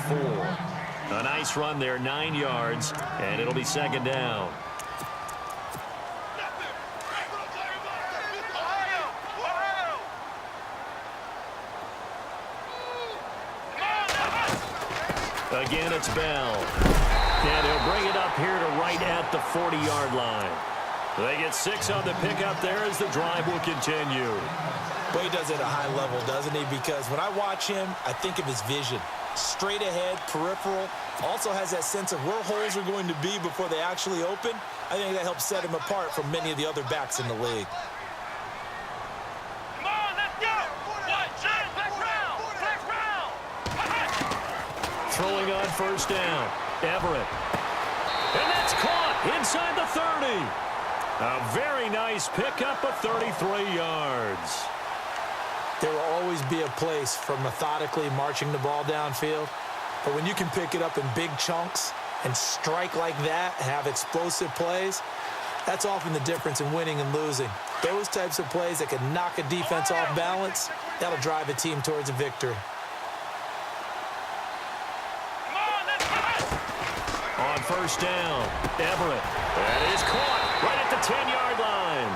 4. A nice run there, 9 yards, and it'll be second down. Again, it's Bell. And he'll bring it up here to right at the 40-yard line. They get 6 on the pickup there as the drive will continue. Well, he does it at a high level, doesn't he? Because when I watch him, I think of his vision. Straight ahead, peripheral. Also has that sense of where holes are going to be before they actually open. I think that helps set him apart from many of the other backs in the league. Come on, let's go! Flex round! Throwing on first down. Everett. And that's caught inside the 30. A very nice pickup of 33 yards. There will always be a place for methodically marching the ball downfield. But when you can pick it up in big chunks and strike like that, have explosive plays, that's often the difference in winning and losing. Those types of plays that can knock a defense off balance, that'll drive a team towards a victory. On first down, Everett. That is caught right at the 10-yard line.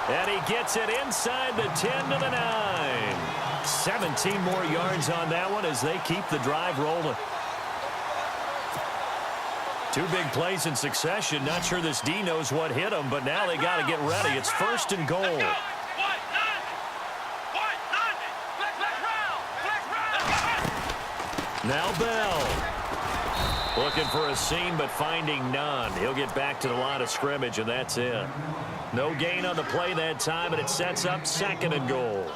And he gets it inside the 10 to the 9. 17 more yards on that one as they keep the drive rolling. 2 big plays in succession. Not sure this D knows what hit him, but now they got to get ready. It's first and goal. Now Bell. Looking for a seam, but finding none. He'll get back to the line of scrimmage, and that's it. No gain on the play that time, and it sets up second and goal.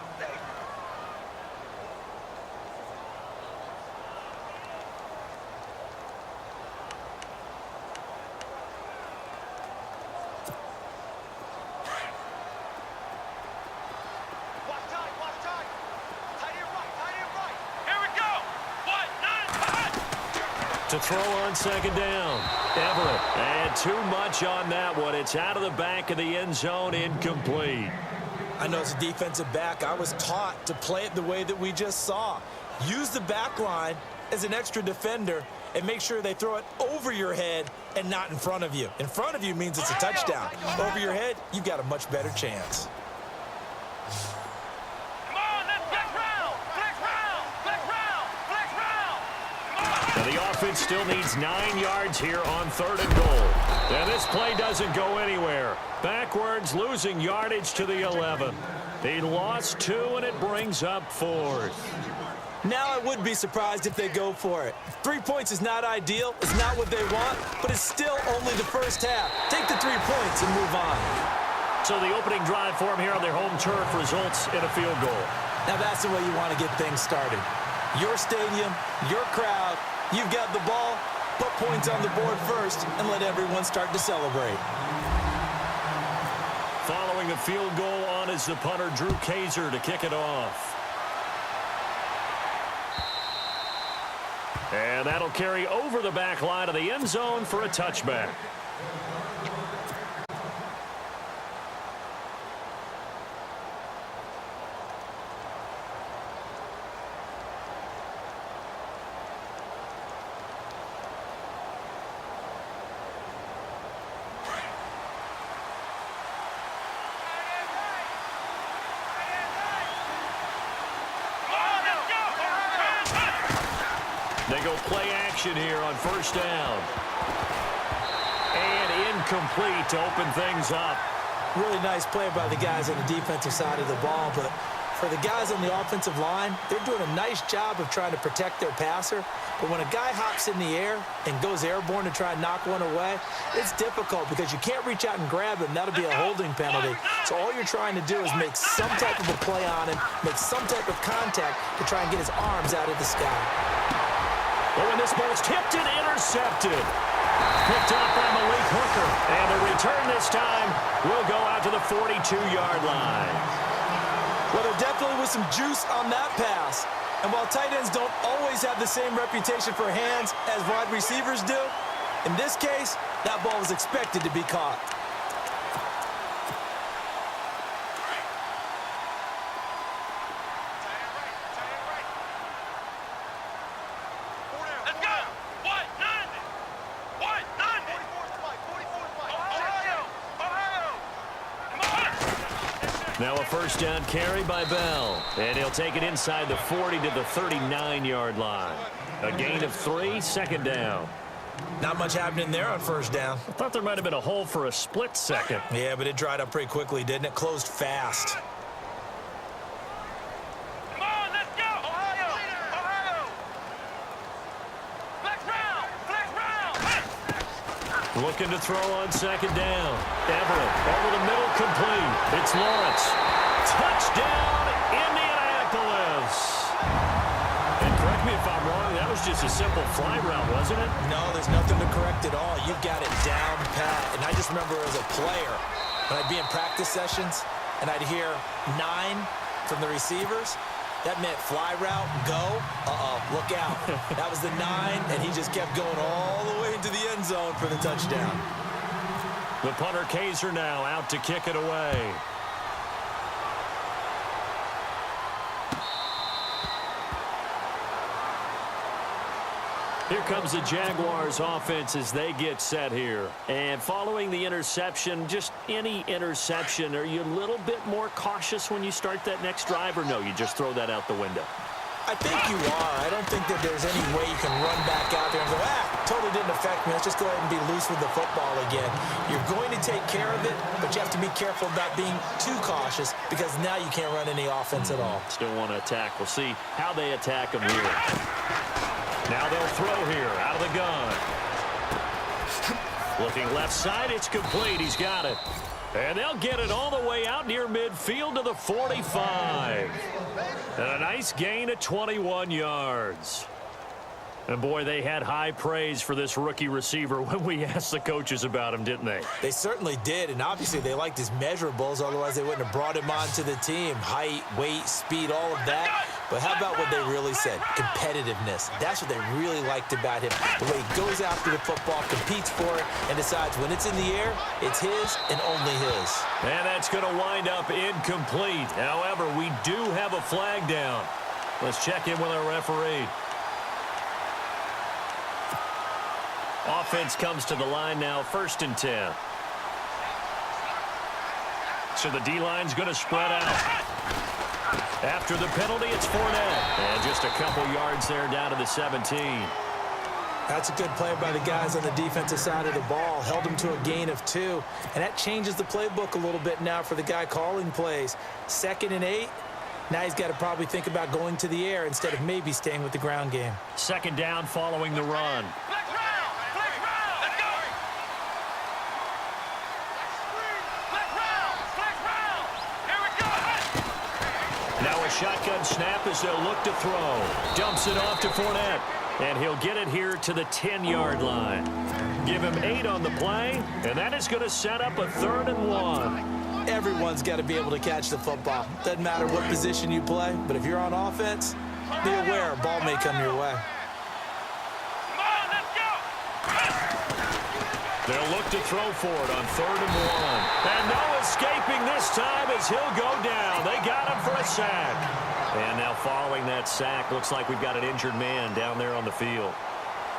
To throw on second down. Everett. And too much on that one. It's out of the back of the end zone, incomplete. I know as a defensive back, I was taught to play it the way that we just saw. Use the back line as an extra defender and make sure they throw it over your head and not in front of you. In front of you means it's a touchdown. Over your head, you've got a much better chance. The offense still needs 9 yards here on third and goal. And this play doesn't go anywhere. Backwards, losing yardage to the 11. He lost 2, and it brings up 4th. Now I would be surprised if they go for it. 3 points is not ideal. It's not what they want, but it's still only the first half. Take the 3 points and move on. So the opening drive for him here on their home turf results in a field goal. Now that's the way you want to get things started. Your stadium, your crowd. You've got the ball, put points on the board first, and let everyone start to celebrate. Following a field goal on is the punter, Drew Kaiser, to kick it off. And that'll carry over the back line of the end zone for a touchback. They go play action here on first down. And incomplete to open things up. Really nice play by the guys on the defensive side of the ball, but for the guys on the offensive line, they're doing a nice job of trying to protect their passer. But when a guy hops in the air and goes airborne to try and knock one away, it's difficult because you can't reach out and grab him. That'll be a holding penalty. So all you're trying to do is make some type of a play on him, make some type of contact to try and get his arms out of the sky. Oh, and this ball's tipped and intercepted. Picked up by Malik Hooker. And the return this time will go out to the 42-yard line. Well, there definitely was some juice on that pass. And while tight ends don't always have the same reputation for hands as wide receivers do, in this case, that ball was expected to be caught. Now a first down carry by Bell. And he'll take it inside the 40 to the 39-yard line. A gain of 3, second down. Not much happening there on first down. I thought there might have been a hole for a split second. Yeah, but it dried up pretty quickly, didn't it? Closed fast. Come on, let's go! Ohio! Ohio! Flex round! Flex round! Looking to throw on second down. Everett over the middle, complete. It's Lawrence. Touchdown, Indianapolis. And correct me if I'm wrong, that was just a simple fly route, wasn't it? No, there's nothing to correct at all. You've got it down pat. And I just remember as a player, when I'd be in practice sessions and I'd hear 9 from the receivers, that meant fly route, go, look out. That was the 9, and he just kept going all the way into the end zone for the touchdown. The punter Kaiser now out to kick it away. Here comes the Jaguars offense as they get set here. And following the interception, just any interception, are you a little bit more cautious when you start that next drive, or no, you just throw that out the window? I think you are. I don't think that there's any way you can run back out there and go, totally didn't affect me. Let's just go ahead and be loose with the football again. You're going to take care of it, but you have to be careful about being too cautious because now you can't run any offense at all. Still want to attack. We'll see how they attack them here. Now they'll throw here out of the gun. Looking left side, it's complete. He's got it. And they'll get it all the way out near midfield to the 45. And a nice gain of 21 yards. And, boy, they had high praise for this rookie receiver when we asked the coaches about him, didn't they? They certainly did, and obviously they liked his measurables. Otherwise, they wouldn't have brought him onto the team. Height, weight, speed, all of that. But how about what they really said? Competitiveness. That's what they really liked about him. The way he goes after the football, competes for it, and decides when it's in the air, it's his and only his. And that's going to wind up incomplete. However, we do have a flag down. Let's check in with our referee. Offense comes to the line now, 1st and 10. So the D-line's going to spread out. After the penalty, it's Fournette. And just a couple yards there down to the 17. That's a good play by the guys on the defensive side of the ball. Held them to a gain of 2. And that changes the playbook a little bit now for the guy calling plays. 2nd and 8. Now he's got to probably think about going to the air instead of maybe staying with the ground game. 2nd down following the run. Flex round! Flex round! Let's go! Flex round! Flex round! Here we go! Now a shotgun snap as they'll look to throw. Dumps it off to Fournette. And he'll get it here to the 10-yard line. Give him 8 on the play, and that is going to set up a 3rd and 1. Everyone's got to be able to catch the football. Doesn't matter what position you play, but if you're on offense, be aware a ball may come your way. Come on, let's go! They'll look to throw for it on 3rd and 1. And no escaping this time as he'll go down. They got him for a sack. And now following that sack, looks like we've got an injured man down there on the field.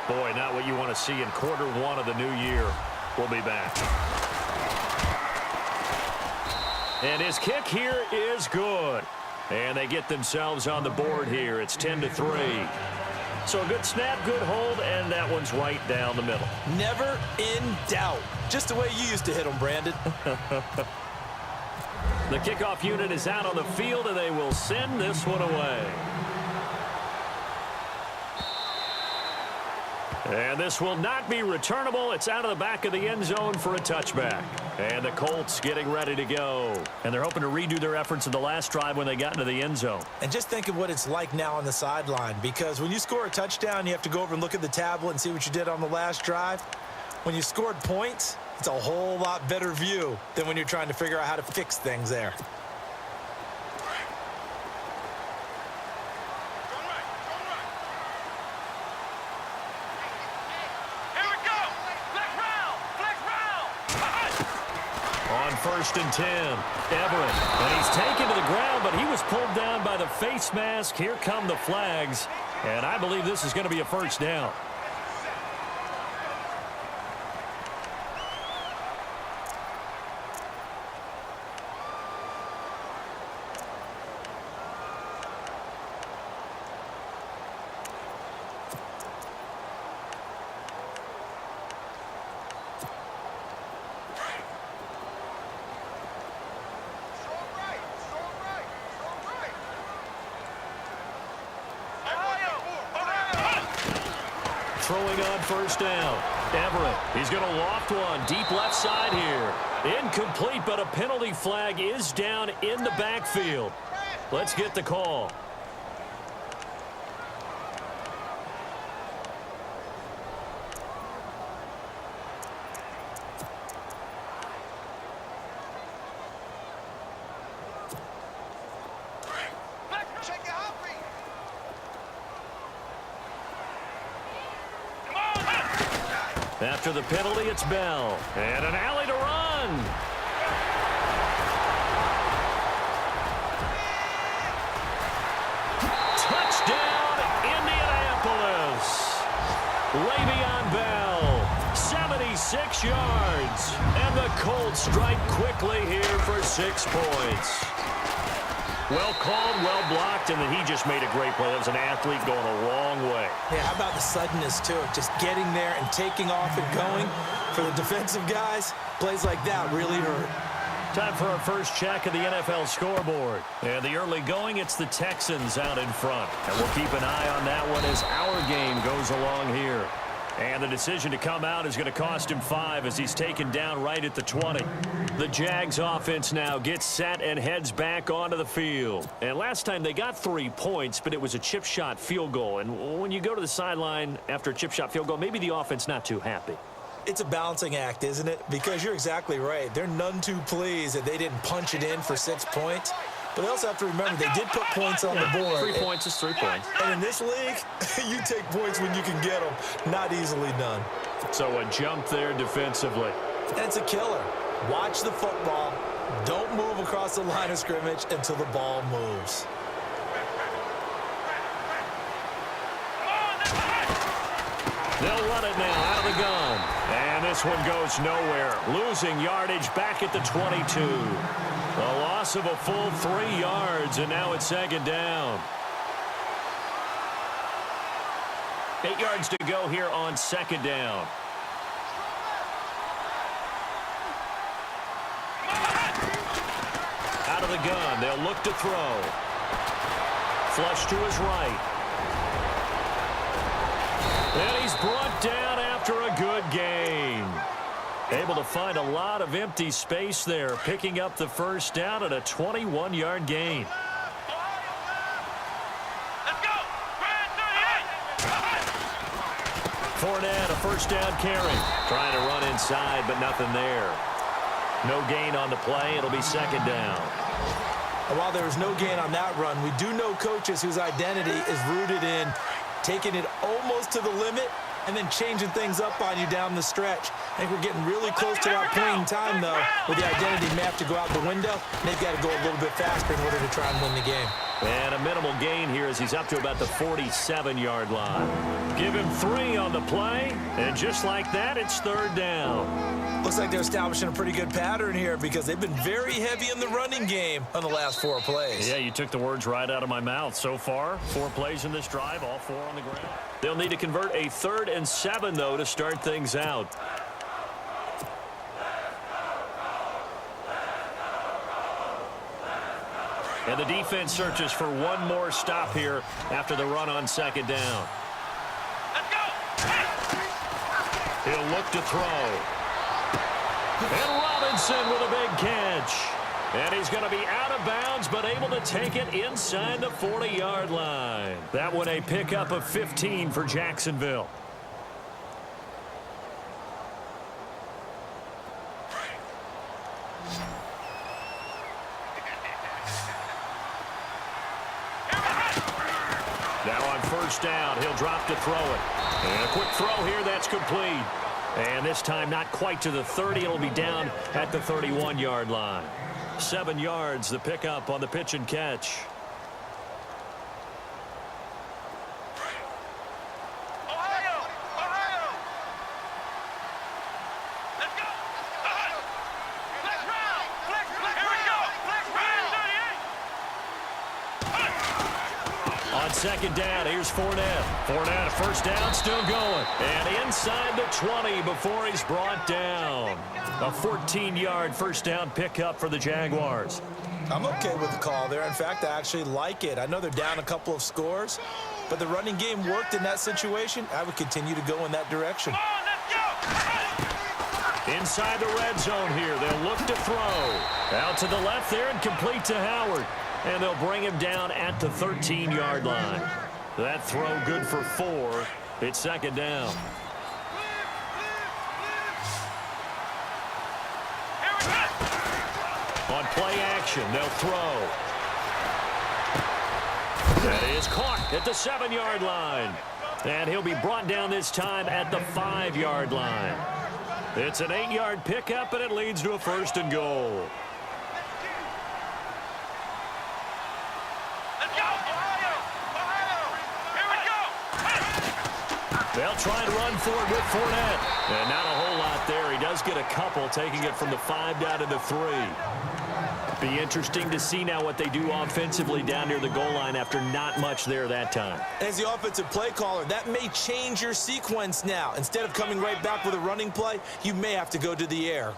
Boy, not what you want to see in quarter 1 of the new year. We'll be back. And his kick here is good. And they get themselves on the board here. It's 10-3. So a good snap, good hold, and that one's right down the middle. Never in doubt. Just the way you used to hit them, Brandon. The kickoff unit is out on the field, and they will send this one away. And this will not be returnable. It's out of the back of the end zone for a touchback. And the Colts getting ready to go. And they're hoping to redo their efforts in the last drive when they got into the end zone. And just think of what it's like now on the sideline, because when you score a touchdown, you have to go over and look at the tablet and see what you did on the last drive. When you scored points, it's a whole lot better view than when you're trying to figure out how to fix things there. Here we go! Flex round! Flex round! On 1st and 10, Everett. And he's taken to the ground, but he was pulled down by the face mask. Here come the flags. And I believe this is going to be a 1st down. throwing on first down. Everett, he's going to loft one deep left side here. Incomplete, but a penalty flag is down in the backfield. Let's get the call. After the penalty, it's Bell. And an alley to run. Touchdown, Indianapolis. Le'Veon Bell, 76 yards. And the Colts strike quickly here for 6 points. Well called, well blocked, and then he just made a great play. That was an athlete going a long way. Yeah, how about the suddenness, too? Just getting there and taking off and going. For the defensive guys, plays like that really hurt. Time for our first check of the NFL scoreboard. And the early going, it's the Texans out in front. And we'll keep an eye on that one as our game goes along here. And the decision to come out is going to cost him 5 as he's taken down right at the 20. The Jags offense now gets set and heads back onto the field. And last time they got 3 points, but it was a chip shot field goal. And when you go to the sideline after a chip shot field goal, maybe the offense not too happy. It's a balancing act, isn't it? Because you're exactly right. They're none too pleased that they didn't punch it in for 6 points. But they also have to remember they did put points on the board. 3 points is 3 points. And in this league, you take points when you can get them. Not easily done. So a jump there defensively. And it's a killer. Watch the football. Don't move across the line of scrimmage until the ball moves. They'll run it now out of the gun. And this one goes nowhere. Losing yardage back at the 22. A loss of a full 3 yards, and now it's second down. 8 yards to go here on second down. Out of the gun, they'll look to throw. Flush to his right. And he's brought down after a good gain. Able to find a lot of empty space there, picking up the first down at a 21-yard gain. Let's go. Fournette, a first down carry. Trying to run inside, but nothing there. No gain on the play. It'll be second down. And while there was no gain on that run, we do know coaches whose identity is rooted in taking it almost to the limit and then changing things up on you down the stretch. I think we're getting really close to that point in time, though, where the identity may have to go out the window, and they've got to go a little bit faster in order to try and win the game. And a minimal gain here as he's up to about the 47-yard line. Give him 3 on the play, and just like that, it's third down. Looks like they're establishing a pretty good pattern here because they've been very heavy in the running game on the last 4 plays. Yeah, you took the words right out of my mouth. So far, 4 plays in this drive, all 4 on the ground. They'll need to convert a 3rd and 7, though, to start things out. And the defense searches for one more stop here after the run on second down. Let's go. He'll look to throw. And Robinson with a big catch. And he's going to be out of bounds, but able to take it inside the 40-yard line. That one a pickup of 15 for Jacksonville. Now on first down, he'll drop to throw it. And a quick throw here, that's complete. And this time not quite to the 30. It'll be down at the 31-yard line. 7 yards, the pickup on the pitch and catch. Ohio. Let's go. Flex round. Here we go. Flex round. 38. On second down, here's Fournette. Fournette, first down, still going. And inside the 20 before he's brought down. A 14-yard first down pickup for the Jaguars. I'm okay with the call there. In fact, I actually like it. I know they're down a couple of scores, but the running game worked in that situation. I would continue to go in that direction. Come on, let's go. Inside the red zone here, they'll look to throw. Out to the left there and complete to Howard. And they'll bring him down at the 13-yard line. That throw good for 4. It's second down. Here we go. On play action, they'll throw. That is caught at the 7-yard line. And he'll be brought down this time at the 5-yard line. It's an 8-yard pickup, and it leads to a 1st and goal. Let's go. Ohio. Here we go. They'll try and run for it with Fournette. And not a whole lot there. He does get a couple, taking it from the 5 down to the 3. Be interesting to see now what they do offensively down near the goal line after not much there that time. As the offensive play caller, that may change your sequence now. Instead of coming right back with a running play, you may have to go to the air.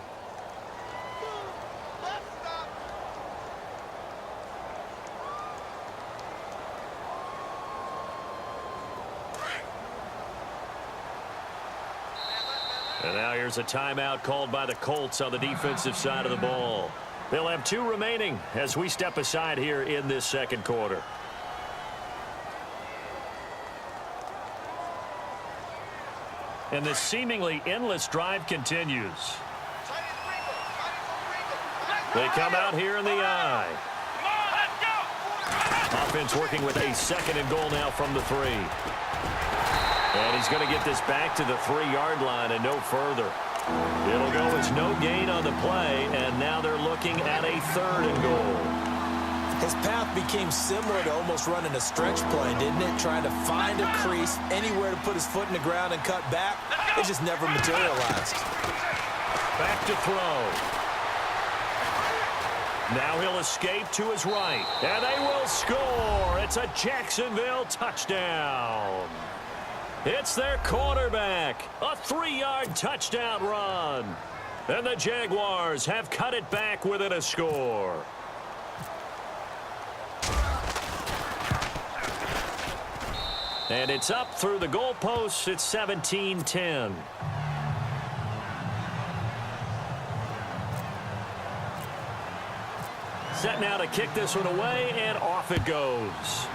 And now here's a timeout called by the Colts on the defensive side of the ball. They'll have 2 remaining as we step aside here in this second quarter. And this seemingly endless drive continues. They come out here in the eye. Come on, let's go. Offense working with a 2nd and goal now from the 3. And he's going to get this back to the 3-yard line and no further. It'll go as no gain on the play, and now they're looking at a 3rd and goal. His path became similar to almost running a stretch play, didn't it? Trying to find a crease, anywhere to put his foot in the ground and cut back. It just never materialized. Back to throw. Now he'll escape to his right, and they will score. It's a Jacksonville touchdown. It's their quarterback, a 3-yard touchdown run. And the Jaguars have cut it back within a score. And it's up through the goalposts. It's 17-10. Set now to kick this one away, and off it goes.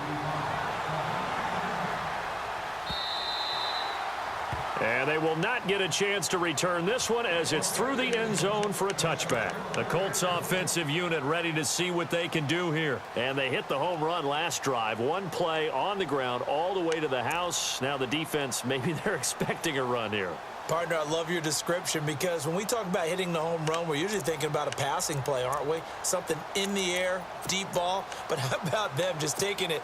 And they will not get a chance to return this one as it's through the end zone for a touchback. The Colts offensive unit ready to see what they can do here. And they hit the home run last drive. 1 play on the ground all the way to the house. Now the defense, maybe they're expecting a run here. Partner, I love your description because when we talk about hitting the home run, we're usually thinking about a passing play, aren't we? Something in the air, deep ball. But how about them just taking it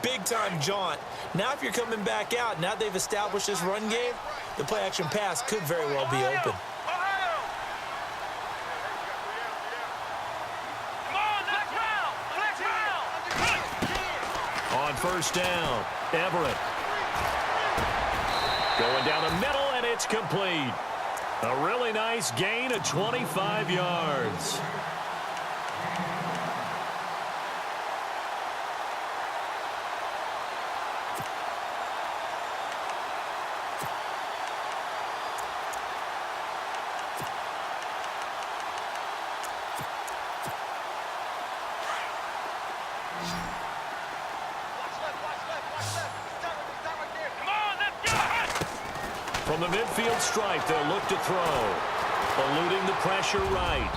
big-time jaunt? Now if you're coming back out, now they've established this run game, the play-action pass could very well be open. Ohio. Come on, let's round. On 1st down, Everett. Going down the middle, and it's complete. A really nice gain of 25 yards. From the midfield stripe, they'll look to throw. Eluding the pressure right.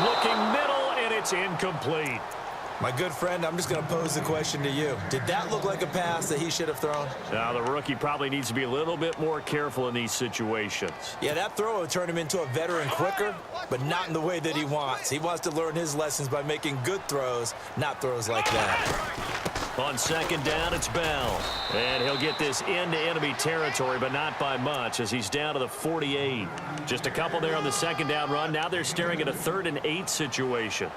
Looking middle, and it's incomplete. My good friend, I'm just going to pose the question to you. Did that look like a pass that he should have thrown? Now, the rookie probably needs to be a little bit more careful in these situations. Yeah, that throw would turn him into a veteran quicker, but not in the way that he wants. He wants to learn his lessons by making good throws, not throws like that. On 2nd down, it's Bell. And he'll get this into enemy territory, but not by much as he's down to the 48. Just a couple there on the 2nd down run. Now they're staring at a 3rd and 8 situation.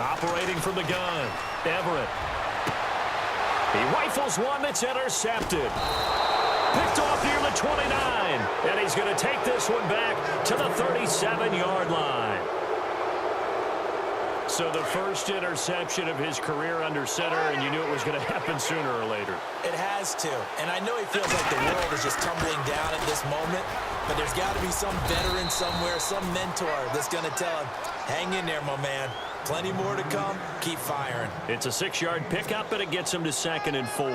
Operating from the gun, Everett. He rifles one that's intercepted. Picked off near the 29. And he's going to take this one back to the 37-yard line. So the first interception of his career under center, and you knew it was going to happen sooner or later. It has to. And I know he feels like the world is just tumbling down at this moment, but there's got to be some veteran somewhere, some mentor that's going to tell him, hang in there, my man. Plenty more to come. Keep firing. It's a 6-yard pickup, and it gets him to 2nd and 4.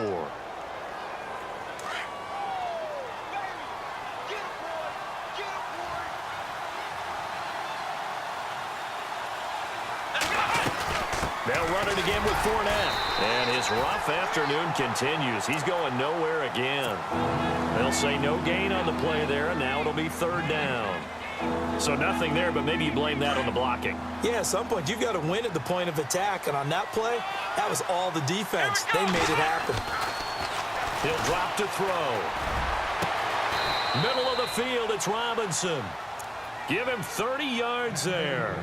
They'll run it again with Fournette. And his rough afternoon continues. He's going nowhere again. They'll say no gain on the play there, and now it'll be 3rd down. So nothing there, but maybe you blame that on the blocking. Yeah, at some point, you've got to win at the point of attack. And on that play, that was all the defense. They made it happen. He'll drop to throw. Middle of the field, it's Robinson. Give him 30 yards there.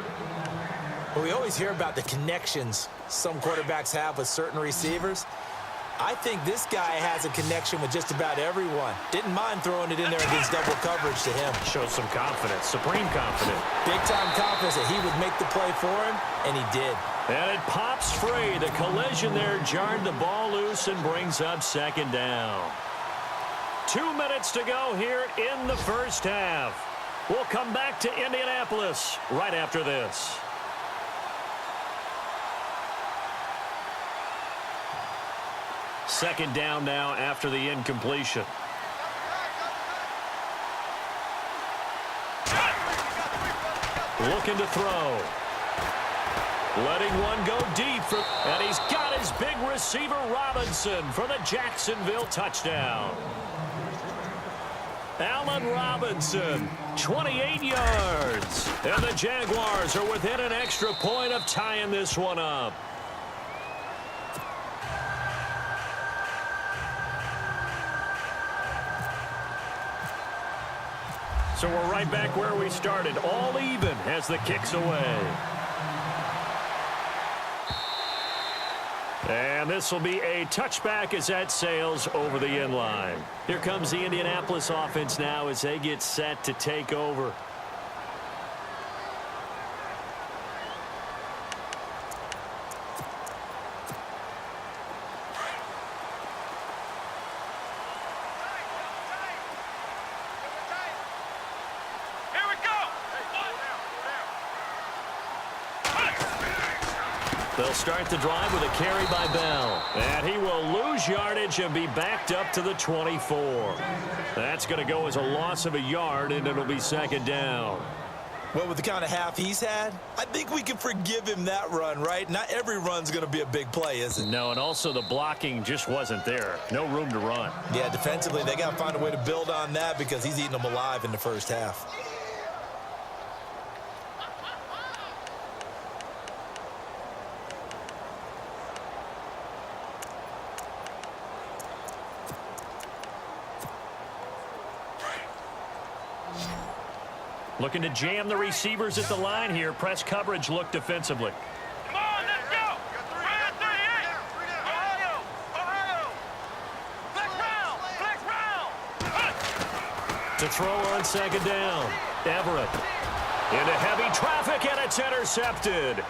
Well, we always hear about the connections some quarterbacks have with certain receivers. I think this guy has a connection with just about everyone. Didn't mind throwing it in there against double coverage to him. Shows some confidence, supreme confidence. Big-time confidence that he would make the play for him, and he did. And it pops free. The collision there jarred the ball loose and brings up 2nd down. 2 minutes to go here in the first half. We'll come back to Indianapolis right after this. Second down now after the incompletion. Looking to throw. Letting one go deep. And he's got his big receiver Robinson for the Jacksonville touchdown. Allen Robinson, 28 yards. And the Jaguars are within an extra point of tying this one up. So we're right back where we started, all even as the kick's away. And this will be a touchback as that sails over the end line. Here comes the Indianapolis offense now as they get set to take over. They'll start the drive with a carry by Bell. And he will lose yardage and be backed up to the 24. That's going to go as a loss of a yard, and it'll be 2nd down. Well, with the kind of half he's had, I think we can forgive him that run, right? Not every run's going to be a big play, is it? No, and also the blocking just wasn't there. No room to run. Yeah, defensively, they got to find a way to build on that because he's eating them alive in the first half. Looking to jam the receivers at the line here. Press coverage look defensively. Come on, let's go. Right at 38. Ohio. Flex round. To throw on 2nd down. Everett. Into heavy traffic, and it's intercepted.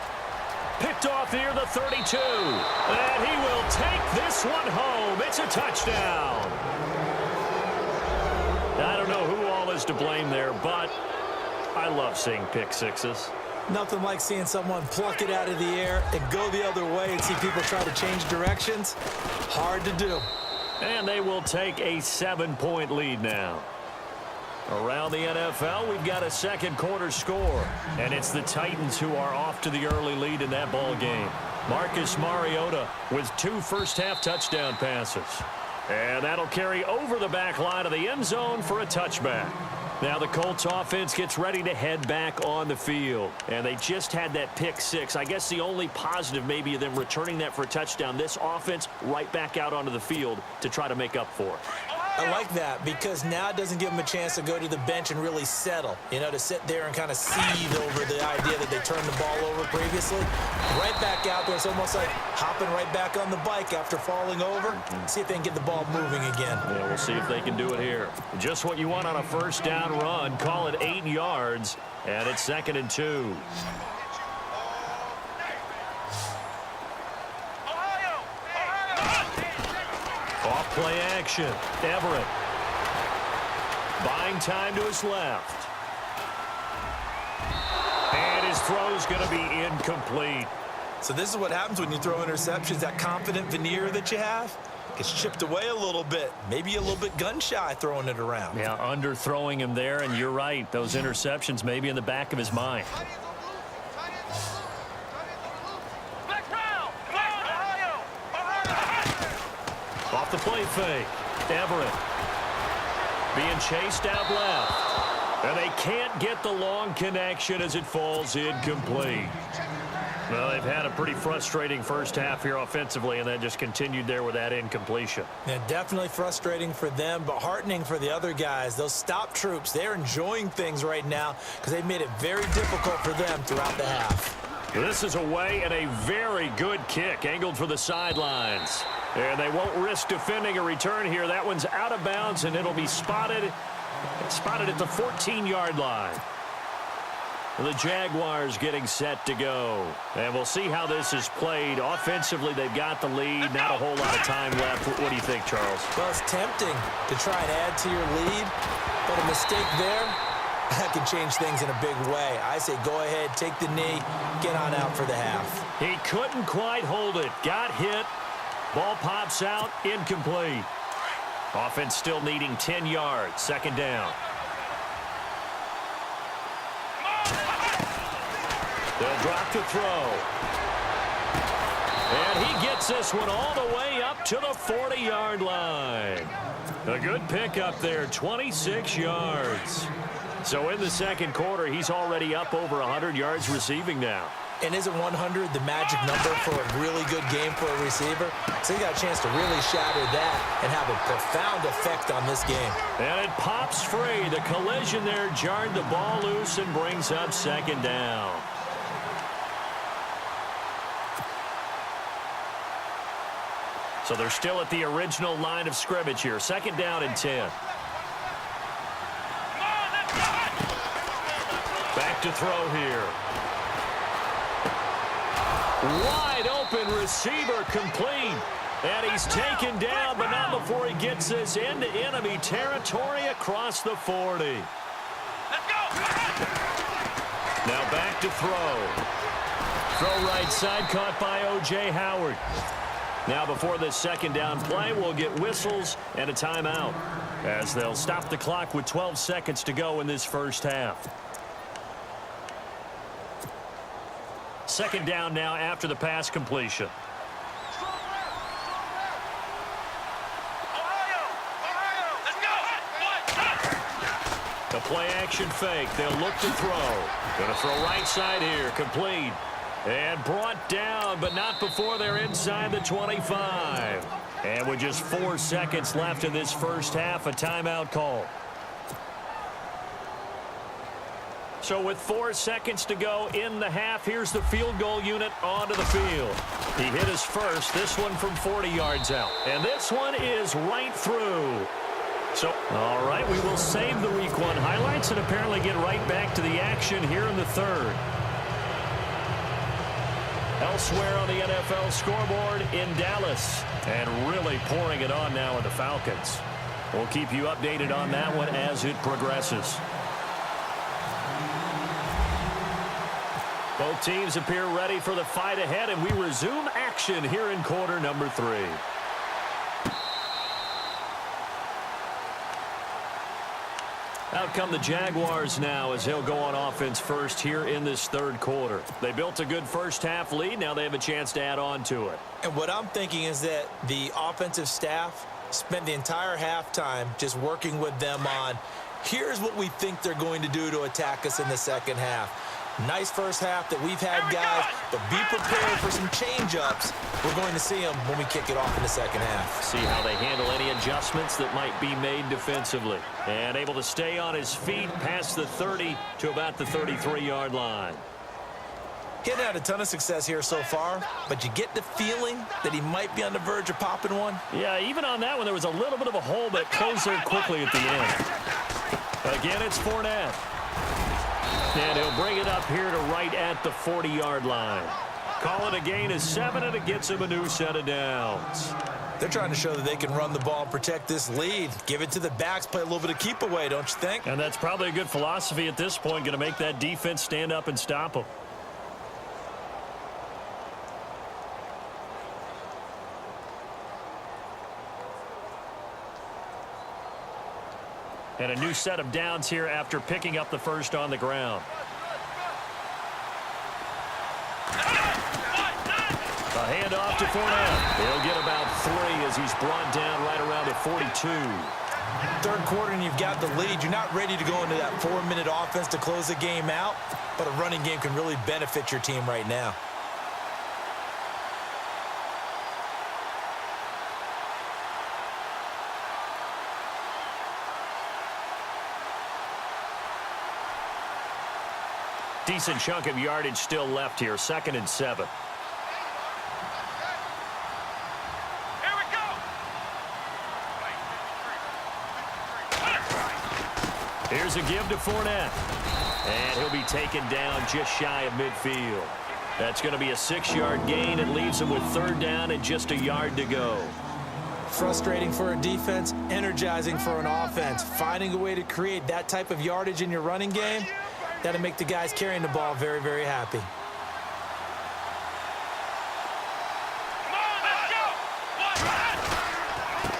Picked off near the 32. And he will take this one home. It's a touchdown. I don't know who all is to blame there, but I love seeing pick sixes. Nothing like seeing someone pluck it out of the air and go the other way and see people try to change directions. Hard to do. And they will take a 7-point lead now. Around the NFL, we've got a second quarter score. And it's the Titans who are off to the early lead in that ball game. Marcus Mariota with 2 first-half touchdown passes. And that'll carry over the back line of the end zone for a touchback. Now the Colts offense gets ready to head back on the field. And they just had that pick 6. I guess the only positive maybe of them returning that for a touchdown. This offense right back out onto the field to try to make up for it. I like that because now it doesn't give them a chance to go to the bench and really settle, to sit there and kind of seethe over the idea that they turned the ball over previously. Right back out there. It's almost like hopping right back on the bike after falling over. See if they can get the ball moving again. Yeah, we'll see if they can do it here. Just what you want on a first down run. Call it 8 yards, and it's 2nd and 2. Off play action. Everett. Buying time to his left. And his throw's going to be incomplete. So this is what happens when you throw interceptions. That confident veneer that you have gets chipped away a little bit. Maybe a little bit gun-shy throwing it around. Yeah, underthrowing him there, and you're right. Those interceptions may be in the back of his mind. Off the play fake. Everett being chased out left. And they can't get the long connection as it falls incomplete. Well, they've had a pretty frustrating first half here offensively, and then just continued there with that incompletion. Yeah, definitely frustrating for them, but heartening for the other guys. Those stop troops, they're enjoying things right now because they've made it very difficult for them throughout the half. This is away and a very good kick, angled for the sidelines. And they won't risk defending a return here. That one's out of bounds, and it'll be spotted at the 14-yard line. The Jaguars getting set to go. And we'll see how this is played. Offensively, they've got the lead. Not a whole lot of time left. What do you think, Charles? Well, it's tempting to try and add to your lead, but a mistake there, that can change things in a big way. I say go ahead, take the knee, get on out for the half. He couldn't quite hold it. Got hit. Ball pops out, incomplete. Offense still needing 10 yards. 2nd down. They'll drop to throw. And he gets this one all the way up to the 40-yard line. A good pickup there, 26 yards. So in the 2nd quarter, he's already up over 100 yards receiving now. And isn't 100 the magic number for a really good game for a receiver? So he got a chance to really shatter that and have a profound effect on this game. And it pops free. The collision there jarred the ball loose and brings up 2nd down. So they're still at the original line of scrimmage here. 2nd down and 10. Back to throw here. Wide open receiver complete. And he's taken down, but not before he gets this into enemy territory across the 40. Let's go! Now back to throw. Throw right side, caught by O.J. Howard. Now before this 2nd down play, we'll get whistles and a timeout as they'll stop the clock with 12 seconds to go in this first half. 2nd down now after the pass completion. The play action fake. They'll look to throw. Going to throw right side here. Complete. And brought down, but not before they're inside the 25. And with just 4 seconds left in this first half, a timeout call. So with 4 seconds to go in the half, here's the field goal unit onto the field. He hit his first, this one from 40 yards out. And this one is right through. So, all right, we will save the Week 1 highlights and apparently get right back to the action here in the 3rd. Elsewhere on the NFL scoreboard in Dallas. And really pouring it on now with the Falcons. We'll keep you updated on that one as it progresses. Both teams appear ready for the fight ahead, and we resume action here in quarter number 3. Out come the Jaguars now as they'll go on offense first here in this 3rd quarter. They built a good first half lead. Now they have a chance to add on to it. And what I'm thinking is that the offensive staff spent the entire halftime just working with them on, here's what we think they're going to do to attack us in the 2nd half. Nice first half that we've had, guys, but be prepared for some change-ups. We're going to see them when we kick it off in the second half. See how they handle any adjustments that might be made defensively. And able to stay on his feet past the 30 to about the 33-yard line. He hadn't had a ton of success here so far, but you get the feeling that he might be on the verge of popping one. Yeah, even on that one, there was a little bit of a hole, but it closed there quickly at the end. Again, it's Fournette. And he'll bring it up here to right at the 40-yard line. Call it a gain of 7, and it gets him a new set of downs. They're trying to show that they can run the ball and protect this lead. Give it to the backs, play a little bit of keep away, don't you think? And that's probably a good philosophy at this point, going to make that defense stand up and stop them. And a new set of downs here after picking up the first on the ground. A handoff to Fournette. He'll get about 3 as he's brought down right around the 42. Third quarter and you've got the lead. You're not ready to go into that 4-minute offense to close the game out, but a running game can really benefit your team right now. Decent chunk of yardage still left here. 2nd and 7. Here we go. Here's a give to Fournette. And he'll be taken down just shy of midfield. That's going to be a 6-yard gain. It leaves him with 3rd down and just a yard to go. Frustrating for a defense, energizing for an offense. Finding a way to create that type of yardage in your running game, that'll make the guys carrying the ball very, very happy.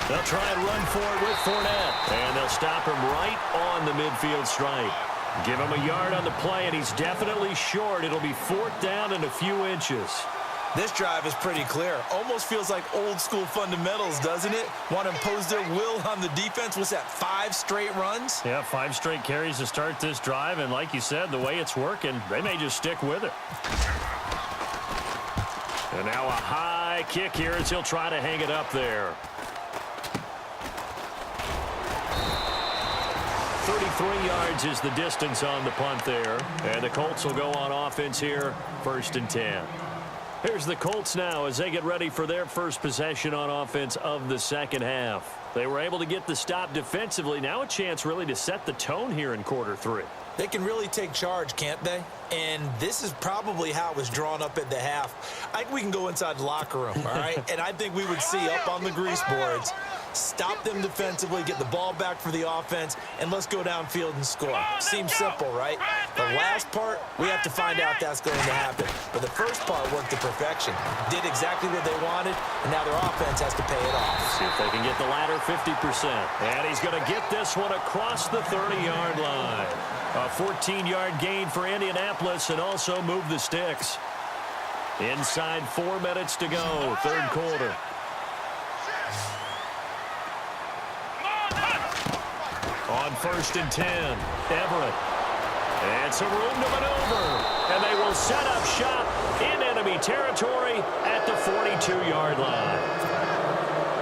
They'll try and run for it with Fournette. And they'll stop him right on the midfield stripe. Give him a yard on the play, and he's definitely short. It'll be 4th down and a few inches. This drive is pretty clear. Almost feels like old school fundamentals, doesn't it? Want to impose their will on the defense. What's that, 5 straight runs? Yeah, 5 straight carries to start this drive. And like you said, the way it's working, they may just stick with it. And now a high kick here as he'll try to hang it up there. 33 yards is the distance on the punt there. And the Colts will go on offense here, 1st and 10. Here's the Colts now as they get ready for their first possession on offense of the second half. They were able to get the stop defensively. Now a chance really to set the tone here in quarter 3. They can really take charge, can't they? And this is probably how it was drawn up at the half. I think we can go inside the locker room, all right? And I think we would see up on the grease boards, stop them defensively, get the ball back for the offense, and let's go downfield and score. Seems simple, right? The last part, we have to find out that's going to happen. But the first part worked to perfection. Did exactly what they wanted, and now their offense has to pay it off. See if they can get the latter 50%. And he's going to get this one across the 30-yard line. A 14-yard gain for Indianapolis and also move the sticks. Inside 4 minutes to go, 3rd quarter. On 1st and 10, Everett. And some room to maneuver. And they will set up shop in enemy territory at the 42-yard line.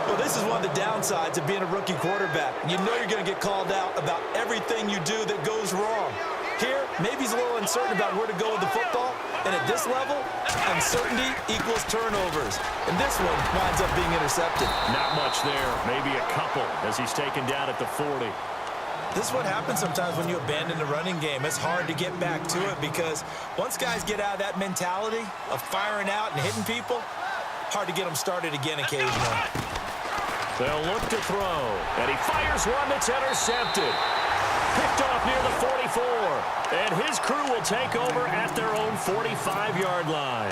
Well, this is one of the downsides of being a rookie quarterback. You know you're going to get called out about everything you do that goes wrong. Here, maybe he's a little uncertain about where to go with the football. And at this level, uncertainty equals turnovers. And this one winds up being intercepted. Not much there. Maybe a couple as he's taken down at the 40. This is what happens sometimes when you abandon the running game. It's hard to get back to it because once guys get out of that mentality of firing out and hitting people, hard to get them started again occasionally. They'll look to throw, and he fires one that's intercepted. Picked off near the 44, and his crew will take over at their own 45-yard line.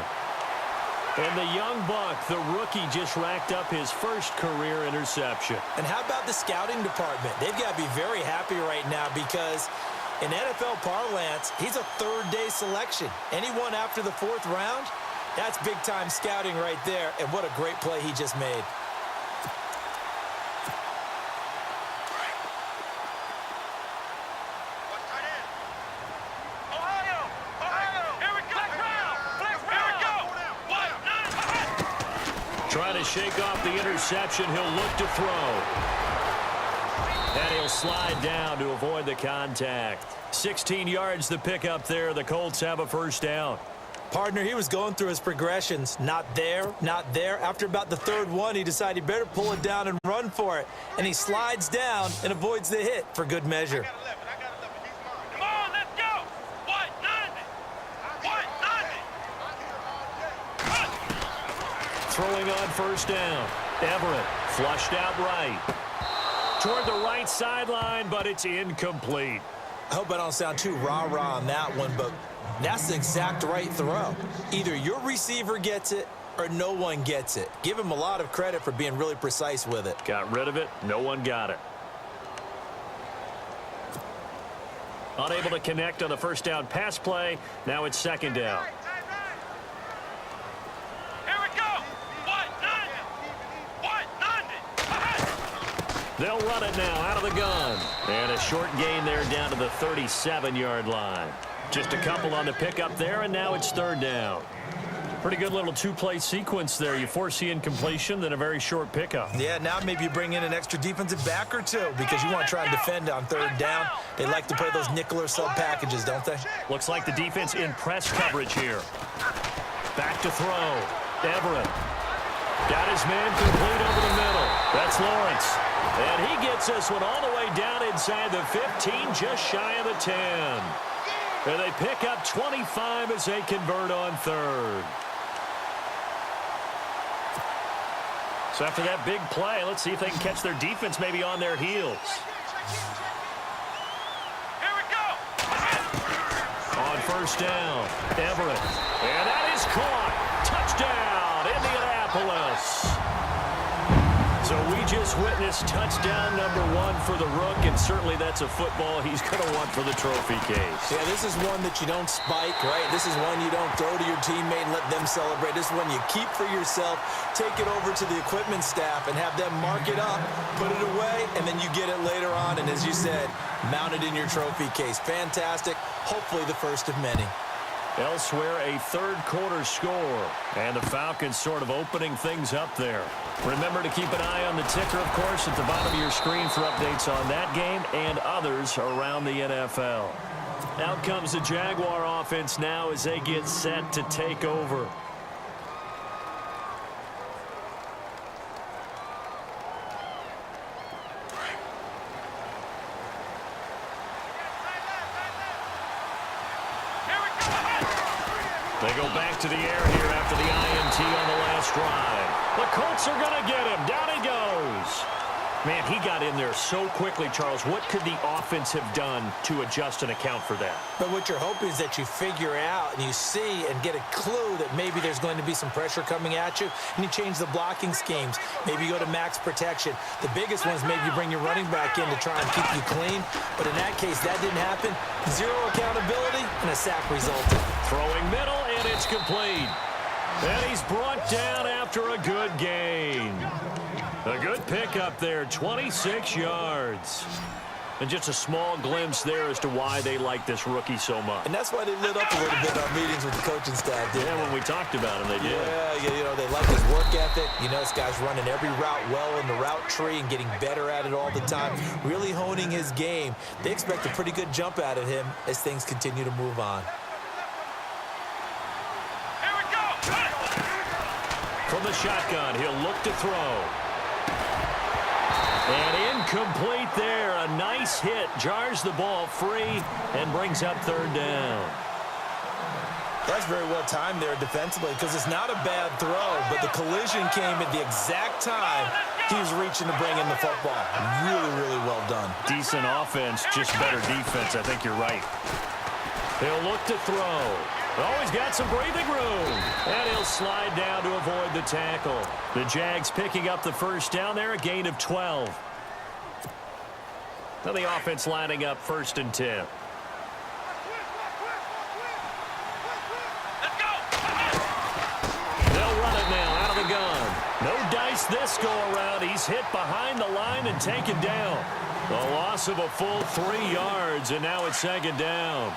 And the young buck, the rookie, just racked up his first career interception. And how about the scouting department? They've got to be very happy right now because in NFL parlance, he's a third-day selection. Anyone after the 4th round, that's big-time scouting right there, and what a great play he just made. Ohio! Ohio! Trying to shake off the interception. He'll look to throw. And he'll slide down to avoid the contact. 16 yards the pick up there. The Colts have a first down. Partner, he was going through his progressions. Not there, not there. After about the third one, he decided he better pull it down and run for it. And he slides down and avoids the hit for good measure. Come on, let's go. What? Throwing on first down. Everett flushed out right. Toward the right sideline, but it's incomplete. I hope I don't sound too rah-rah on that one, but that's the exact right throw. Either your receiver gets it or no one gets it. Give him a lot of credit for being really precise with it. Got rid of it. No one got it. Unable to connect on the first down pass play. Now it's second down. Here we go. They'll run it now out of the gun. And a short gain there down to the 37-yard line. Just a couple on the pickup there, and now it's third down. Pretty good little two-play sequence there. You foresee incompletion, then a very short pickup. Yeah, now maybe you bring in an extra defensive back or two because you want to try and defend on third down. They like to play those nickel or sub packages, don't they? Looks like the defense in press coverage here. Back to throw. Everett. Got his man complete over the middle. That's Lawrence. And he gets this one all the way down inside the 15, just shy of the 10. And they pick up 25 as they convert on third. So after that big play, let's see if they can catch their defense maybe on their heels. Here we go. On first down, Everett. And that is caught. Touchdown, Indianapolis. So we just witnessed touchdown number 1 for the Rook, and certainly that's a football he's going to want for the trophy case. Yeah, this is one that you don't spike, right? This is one you don't throw to your teammate and let them celebrate. This is one you keep for yourself, take it over to the equipment staff and have them mark it up, put it away, and then you get it later on. And as you said, mount it in your trophy case. Fantastic. Hopefully the first of many. Elsewhere, a third-quarter score, and the Falcons sort of opening things up there. Remember to keep an eye on the ticker, of course, at the bottom of your screen for updates on that game and others around the NFL. Out comes the Jaguar offense now as they get set to take over. They go back to the air here after the INT on the last drive. The Colts are going to get him. Down he goes. Man, he got in there so quickly, Charles. What could the offense have done to adjust and account for that? But what you're hoping is that you figure out and you see and get a clue that maybe there's going to be some pressure coming at you, and you change the blocking schemes. Maybe you go to max protection. The biggest one is maybe you bring your running back in to try and keep you clean. But in that case, that didn't happen. Zero accountability, and a sack resulted. Throwing middle, and it's complete. And he's brought down after a good gain. A good pickup there, 26 yards. And just a small glimpse there as to why they like this rookie so much. And that's why they lit up a little bit on meetings with the coaching staff, didn't they? When we talked about him, they did. Yeah, you know, they like his work ethic. You know, this guy's running every route well in the route tree and getting better at it all the time, really honing his game. They expect a pretty good jump out of him as things continue to move on. Here we go. From the shotgun, he'll look to throw. And incomplete there. A nice hit. Jars the ball free and brings up third down. That's very well timed there defensively because it's not a bad throw, but the collision came at the exact time he was reaching to bring in the football. Really, really well done. Decent offense, just better defense. I think you're right. He'll look to throw. Oh, he's got some breathing room. And he'll slide down to avoid the tackle. The Jags picking up the first down there, a gain of 12. Now the offense lining up first and 10. Let's go. They'll run it now out of the gun. No dice this go around. He's hit behind the line and taken down. A loss of a full 3 yards, and now it's second down.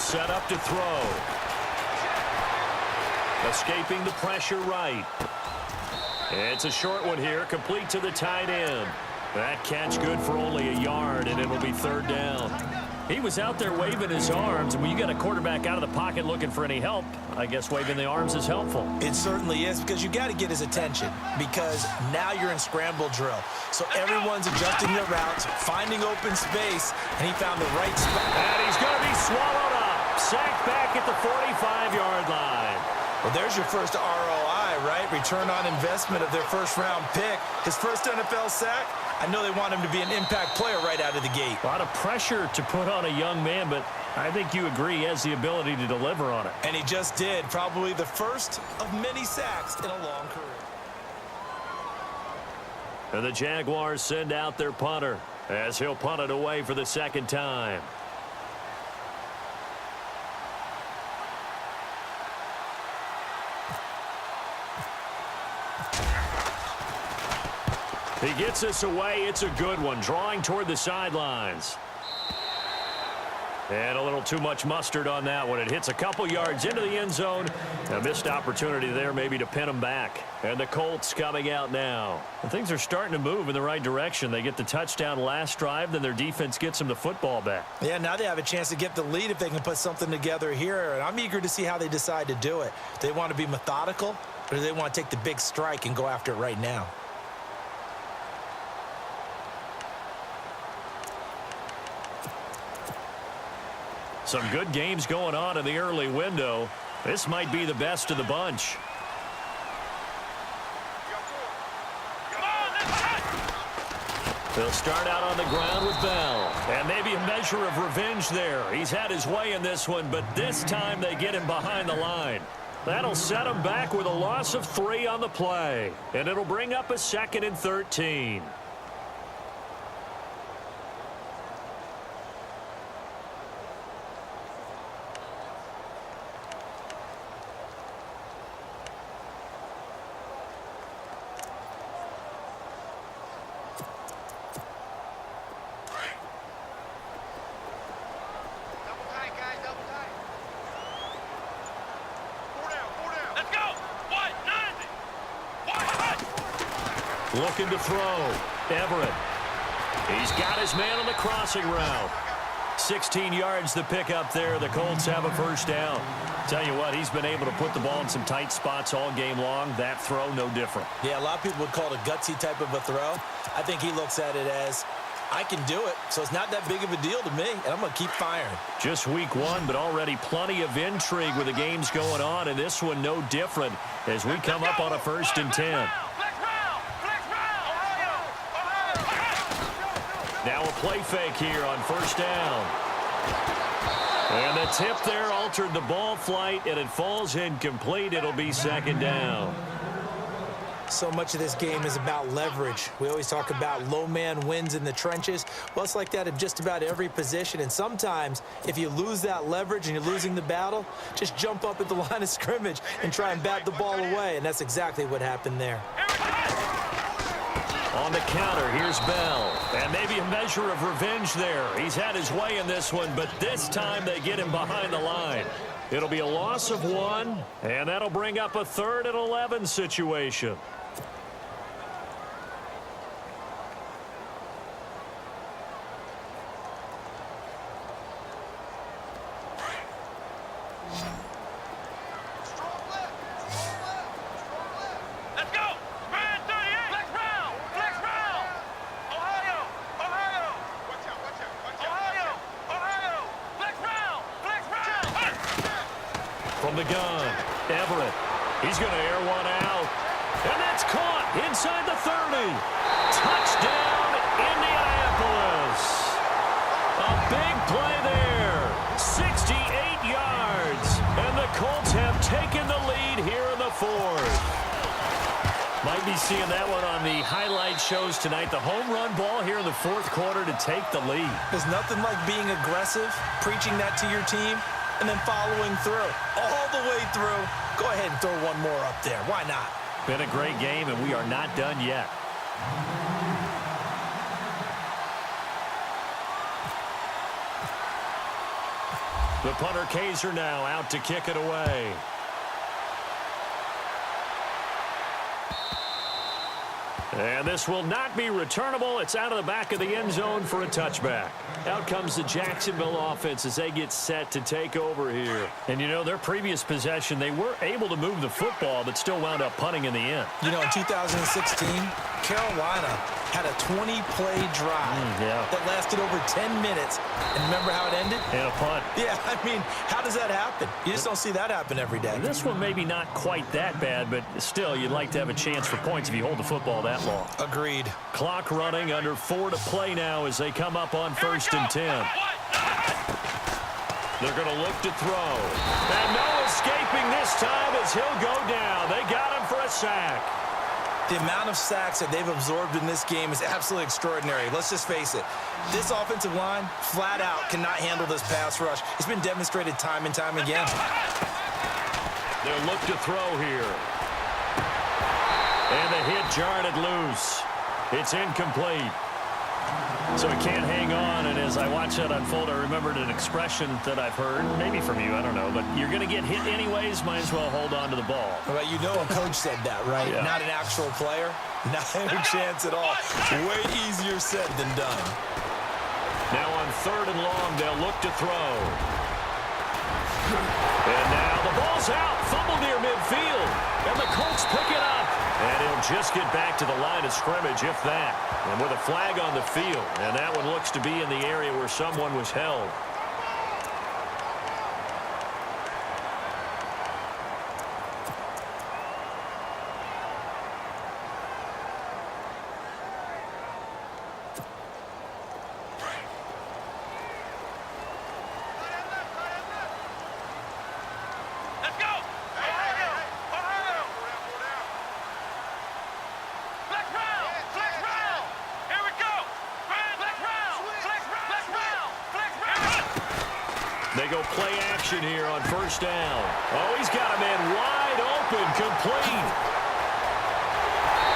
set up to throw. Escaping the pressure right. It's a short one here, complete to the tight end. That catch good for only a yard, and it'll be third down. He was out there waving his arms. When you got a quarterback out of the pocket looking for any help, I guess waving the arms is helpful. It certainly is, because you got to get his attention, because now you're in scramble drill. So everyone's adjusting their routes, finding open space, and he found the right spot. And he's going to be swallowed up. Sacked back at the 45-yard line. Well, there's your first ROI, right? Return on investment of their first-round pick. His first NFL sack. I know they want him to be an impact player right out of the gate. A lot of pressure to put on a young man, but I think you agree he has the ability to deliver on it. And he just did. Probably the first of many sacks in a long career. And the Jaguars send out their punter as he'll punt it away for the second time. He gets us away. It's a good one, drawing toward the sidelines. And a little too much mustard on that one. It hits a couple yards into the end zone. A missed opportunity there maybe to pin him back. And the Colts coming out now. And things are starting to move in the right direction. They get the touchdown last drive, then their defense gets them the football back. Yeah, now they have a chance to get the lead if they can put something together here. And I'm eager to see how they decide to do it. Do they want to be methodical, or do they want to take the big strike and go after it right now? Some good games going on in the early window. This might be the best of the bunch. They'll start out on the ground with Bell. And maybe a measure of revenge there. He's had his way in this one, but this time they get him behind the line. That'll set him back with a loss of 3 on the play. And it'll bring up a 2nd and 13. Looking to throw. Everett. He's got his man on the crossing route. 16 yards to pick up there. The Colts have a first down. Tell you what, he's been able to put the ball in some tight spots all game long. That throw, no different. Yeah, a lot of people would call it a gutsy type of a throw. I think he looks at it as, I can do it, so it's not that big of a deal to me, and I'm going to keep firing. Just week 1, but already plenty of intrigue with the games going on, and this one no different as we come up on a 1st and 10. Now a play fake here on first down. And the tip there altered the ball flight, and it falls incomplete. It'll be 2nd down. So much of this game is about leverage. We always talk about low man wins in the trenches. Well, it's like that in just about every position. And sometimes, if you lose that leverage and you're losing the battle, just jump up at the line of scrimmage and try and bat the ball away. And that's exactly what happened there. On the counter, here's Bell. And maybe a measure of revenge there. He's had his way in this one, but this time they get him behind the line. It'll be a loss of 1, and that'll bring up a 3rd and 11 situation. From the gun, Everett. He's going to air one out. And that's caught inside the 30. Touchdown, Indianapolis. A big play there. 68 yards. And the Colts have taken the lead here in the 4th. Might be seeing that one on the highlight shows tonight. The home run ball here in the 4th quarter to take the lead. There's nothing like being aggressive, preaching that to your team, and then following through. All the way through. Go ahead and throw one more up there. Why not? Been a great game, and we are not done yet. The punter Kaiser now out to kick it away. And this will not be returnable. It's out of the back of the end zone for a touchback. Out comes the Jacksonville offense as they get set to take over here. And, you know, their previous possession, they were able to move the football, but still wound up punting in the end. You know, in 2016, Carolina had a 20-play drive that lasted over 10 minutes. And remember how it ended? And a punt. Yeah, I mean, how does that happen? You just don't see that happen every day. This one maybe not quite that bad, but still, you'd like to have a chance for points if you hold the football that long. Agreed. Clock running, under 4 to play now as they come up on 1st and 10. They're going to look to throw. And no escaping this time as he'll go down. They got him for a sack. The amount of sacks that they've absorbed in this game is absolutely extraordinary. Let's just face it. This offensive line, flat out, cannot handle this pass rush. It's been demonstrated time and time again. They'll look to throw here. And the hit jarred it loose. It's incomplete. So he can't hang on, and as I watch that unfold, I remembered an expression that I've heard, maybe from you, I don't know, but you're going to get hit anyways, might as well hold on to the ball. Well, you know a coach said that, right? Yeah. Not an actual player. Not a chance at all. Way easier said than done. Now on 3rd and long, they'll look to throw. And now the ball's out, fumble near midfield, and the Colts pick it up. And he'll just get back to the line of scrimmage, if that. And with a flag on the field. And that one looks to be in the area where someone was held. They go play action here on 1st down. Oh, he's got a man wide open, complete.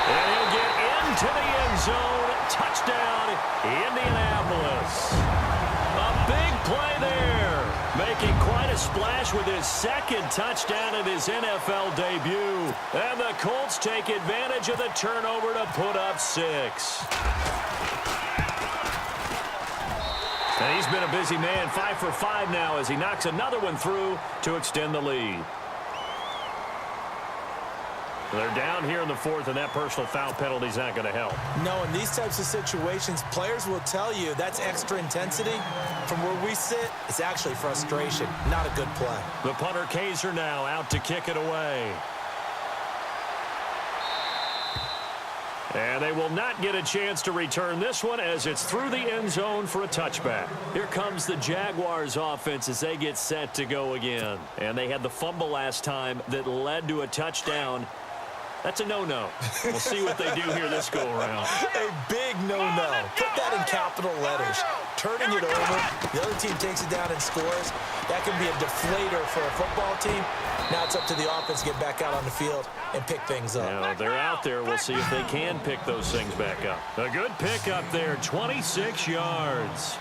And he'll get into the end zone. Touchdown, Indianapolis. A big play there. Making quite a splash with his 2nd touchdown of his NFL debut. And the Colts take advantage of the turnover to put up 6. And he's been a busy man, 5 for 5 now as he knocks another one through to extend the lead. They're down here in the 4th, and that personal foul penalty is not going to help. No, in these types of situations, players will tell you that's extra intensity. From where we sit, it's actually frustration, not a good play. The punter Kaiser now out to kick it away. And they will not get a chance to return this one as it's through the end zone for a touchback. Here comes the Jaguars offense as they get set to go again. And they had the fumble last time that led to a touchdown. That's a no-no. We'll see what they do here this go-around. A big no-no. Put that in capital letters. Turning it over, the other team takes it down and scores. That can be a deflator for a football team. Now it's up to the offense to get back out on the field and pick things up. Now, they're out there. We'll see if they can pick those things back up. A good pick up there, 26 yards.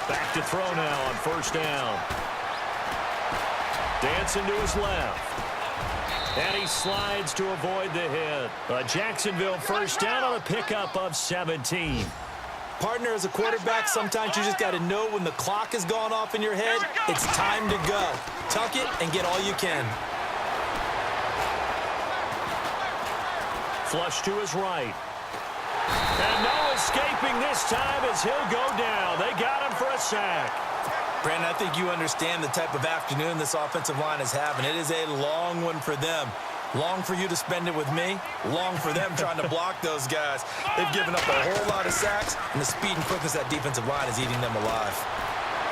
Back to throw now on 1st down. Dancing to his left. And he slides to avoid the hit. Jacksonville 1st down on a pickup of 17. Partner, as a quarterback, sometimes you just got to know when the clock has gone off in your head, it's time to go. Tuck it and get all you can. Flush to his right. And no escaping this time as he'll go down. They got him for a sack. Brandon, I think you understand the type of afternoon this offensive line is having. It is a long one for them. Long for you to spend it with me. Long for them trying to block those guys. They've given up a whole lot of sacks, and the speed and quickness of that defensive line is eating them alive.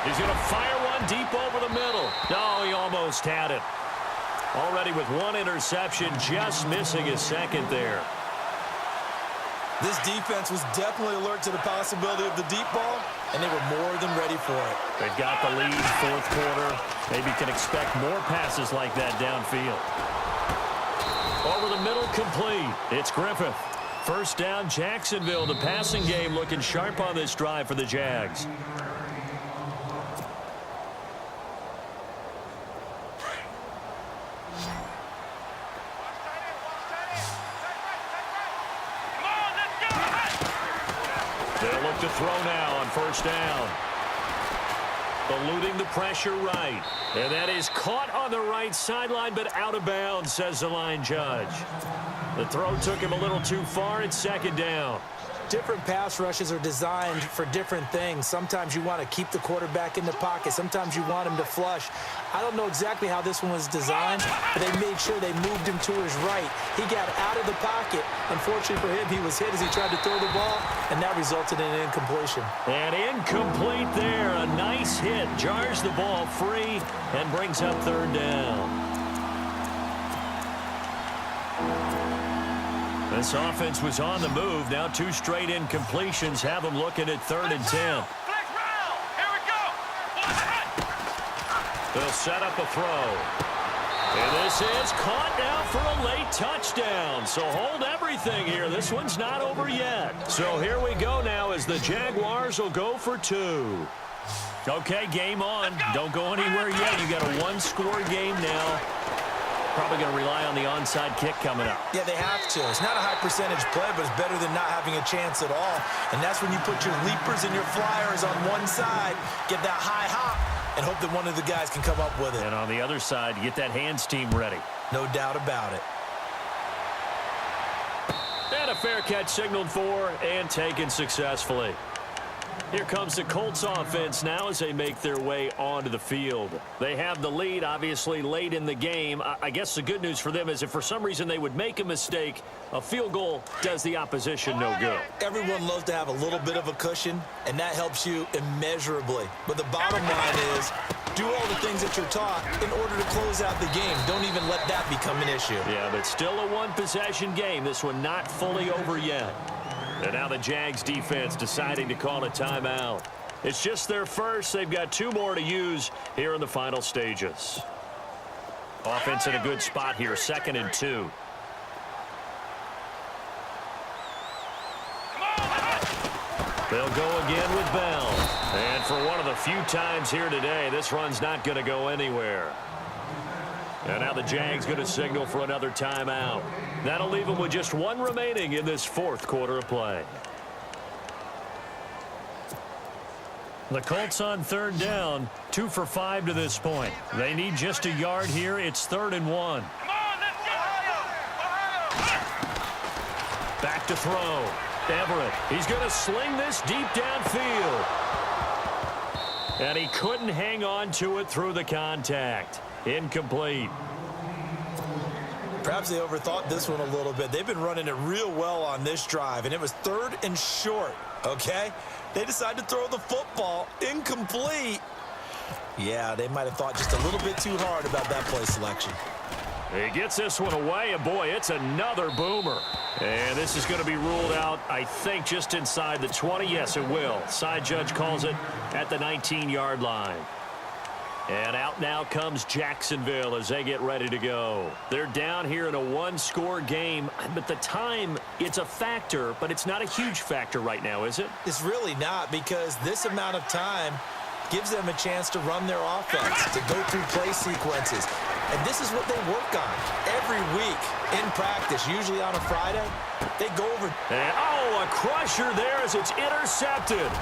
He's going to fire one deep over the middle. No, he almost had it. Already with 1 interception, just missing his 2nd there. This defense was definitely alert to the possibility of the deep ball, and they were more than ready for it. They've got the lead, 4th quarter. Maybe can expect more passes like that downfield. Over the middle, complete. It's Griffith. 1st down, Jacksonville. The passing game looking sharp on this drive for the Jags. Back to throw now on first down. Eluding the pressure right. And that is caught on the right sideline, but out of bounds, says the line judge. The throw took him a little too far. It's second down. Different pass rushes are designed for different things. Sometimes you want to keep the quarterback in the pocket. Sometimes you want him to flush. I don't know exactly how this one was designed, but they made sure they moved him to his right. He got out of the pocket. Unfortunately for him, he was hit as he tried to throw the ball, and that resulted in an incompletion. And incomplete there. A nice hit. Jars the ball free and brings up third down. This offense was on the move. Now 2 straight incompletions have them looking at 3rd and 10. Flex round. Here we go. They'll set up a throw. And this is caught now for a late touchdown. So hold everything here. This one's not over yet. So here we go now as the Jaguars will go for 2. Okay, game on. Don't go anywhere yet. You got a 1-score game now. Probably going to rely on the onside kick coming up. Yeah, they have to. It's not a high percentage play, but it's better than not having a chance at all. And that's when you put your leapers and your flyers on one side, get that high hop, and hope that one of the guys can come up with it. And on the other side, get that hands team ready. No doubt about it. And a fair catch signaled for and taken successfully. Here comes the Colts offense now as they make their way onto the field. They have the lead, obviously, late in the game. I guess the good news for them is if for some reason they would make a mistake, a field goal does the opposition no good. Everyone loves to have a little bit of a cushion, and that helps you immeasurably. But the bottom line is, do all the things that you're taught in order to close out the game. Don't even let that become an issue. Yeah, but still a one-possession game. This one not fully over yet. And now the Jags defense deciding to call a timeout. It's just their first. They've got 2 more to use here in the final stages. Offense in a good spot here, 2nd and 2. They'll go again with Bell. And for one of the few times here today, this run's not going to go anywhere. And now the Jags going to signal for another timeout. That'll leave them with just 1 remaining in this 4th quarter of play. The Colts on 3rd down, 2 for 5 to this point. They need just a yard here. It's 3rd and 1. Come on, let's go. Back to throw. Everett. He's going to sling this deep downfield. And he couldn't hang on to it through the contact. Incomplete. Perhaps they overthought this one a little bit. They've been running it real well on this drive, and it was 3rd and short, okay? They decided to throw the football incomplete. Yeah, they might have thought just a little bit too hard about that play selection. He gets this one away, and boy, it's another boomer. And this is going to be ruled out, I think, just inside the 20. Yes, it will. Side judge calls it at the 19-yard line. And out now comes Jacksonville as they get ready to go. They're down here in a 1-score game, but the time, it's a factor, but it's not a huge factor right now, is it? It's really not, because this amount of time gives them a chance to run their offense, to go through play sequences. And this is what they work on every week in practice, usually on a Friday. They go over. And, oh, a crusher there as it's intercepted.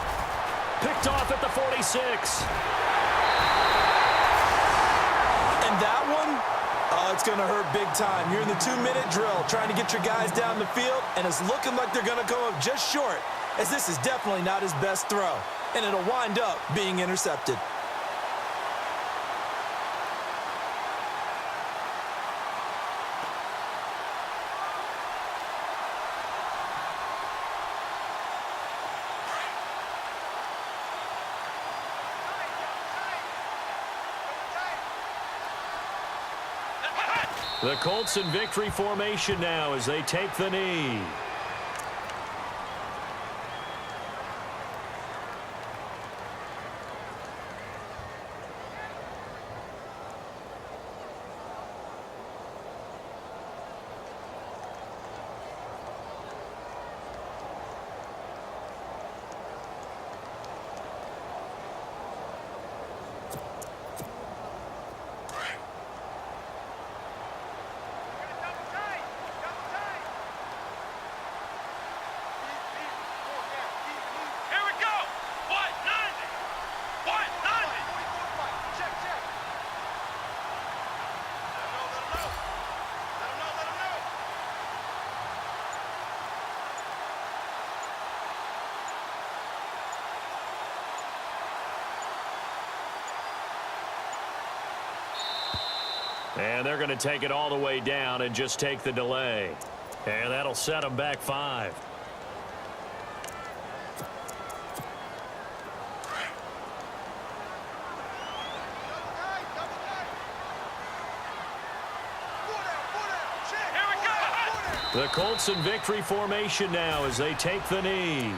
Picked off at the 46. And that one, it's going to hurt big time. You're in the 2-minute drill trying to get your guys down the field, and it's looking like they're going to come up just short, as this is definitely not his best throw, and it'll wind up being intercepted. The Colts in victory formation now as they take the knee. And they're going to take it all the way down and just take the delay. And that'll set them back 5. The Colts in victory formation now as they take the knee.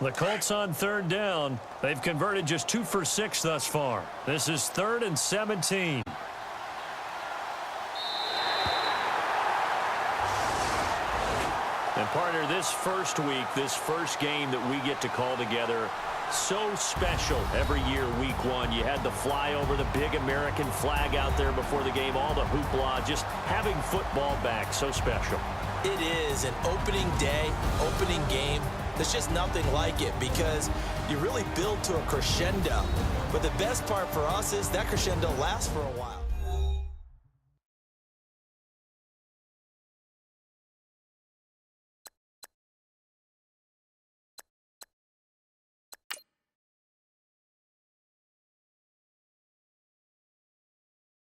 The Colts on 3rd down. They've converted just 2 for 6 thus far. This is 3rd and 17. And partner, this first week, this first game that we get to call together, so special every year, week 1. You had the flyover, the big American flag out there before the game, all the hoopla, just having football back, so special. It is an opening day, opening game. There's just nothing like it because you really build to a crescendo. But the best part for us is that crescendo lasts for a while.